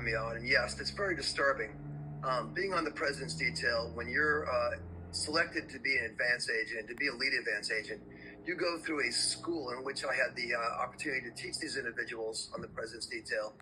Me on, and yes, it's very disturbing. Being on the president's detail, when you're selected to be an advance agent, to be a lead advance agent, you go through a school in which I had the opportunity to teach these individuals on the president's detail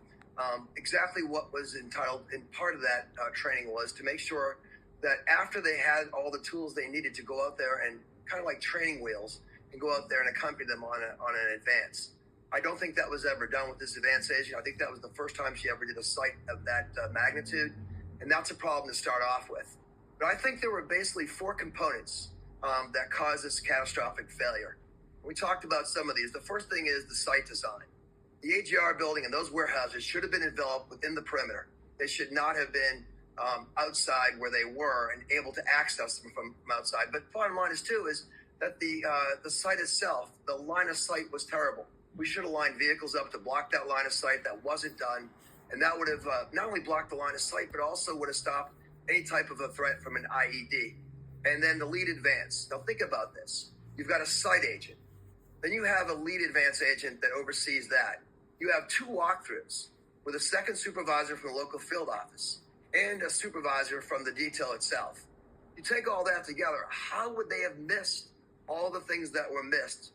exactly what was entitled, and part of that training was to make sure that after they had all the tools they needed to go out there and kind of like training wheels and go out there and accompany them on an advance. I don't think that was ever done with this advance agent. I think that was the first time she ever did a site of that magnitude, and that's a problem to start off with. But I think there were basically four components that caused this catastrophic failure. We talked about some of these. The first thing is the site design. The AGR building and those warehouses should have been developed within the perimeter. They should not have been outside where they were and able to access them from outside. But bottom line is too is that the site itself, the line of sight was terrible. We should have lined vehicles up to block that line of sight. That wasn't done. And that would have not only blocked the line of sight, but also would have stopped any type of a threat from an IED. And then the lead advance. Now think about this. You've got a site agent. Then you have a lead advance agent that oversees that. You have two walkthroughs with a second supervisor from the local field office and a supervisor from the detail itself. You take all that together, how would they have missed all the things that were missed?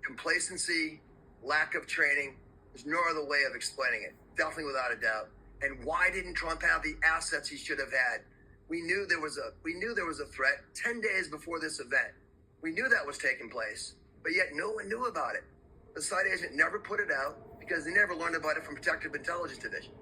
Complacency, lack of training. There's no other way of explaining it, definitely without a doubt. And why didn't Trump have the assets he should have had? We knew there was a threat 10 days before this event. We knew that was taking place, but yet no one knew about it. The site agent never put it out because they never learned about it from Protective Intelligence Division.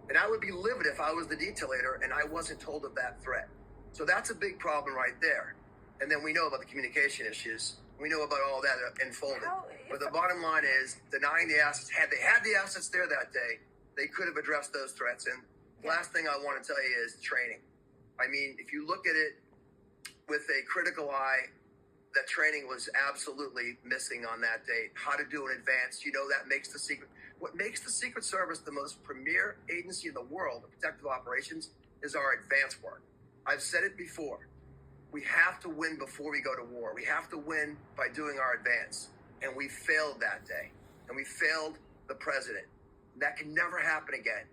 And I would be livid if I was the detailator and I wasn't told of that threat. So that's a big problem right there. And then we know about the communication issues. We know about all that unfolded. But the bottom line is denying the assets. Had they had the assets there that day, they could have addressed those threats. And last thing I want to tell you is training. I mean, if you look at it with a critical eye, that training was absolutely missing on that date. How to do an advance, that makes what makes the Secret Service the most premier agency in the world of protective operations is our advance work. I've said it before. We have to win before we go to war. We have to win by doing our advance. And we failed that day. And we failed the president. That can never happen again.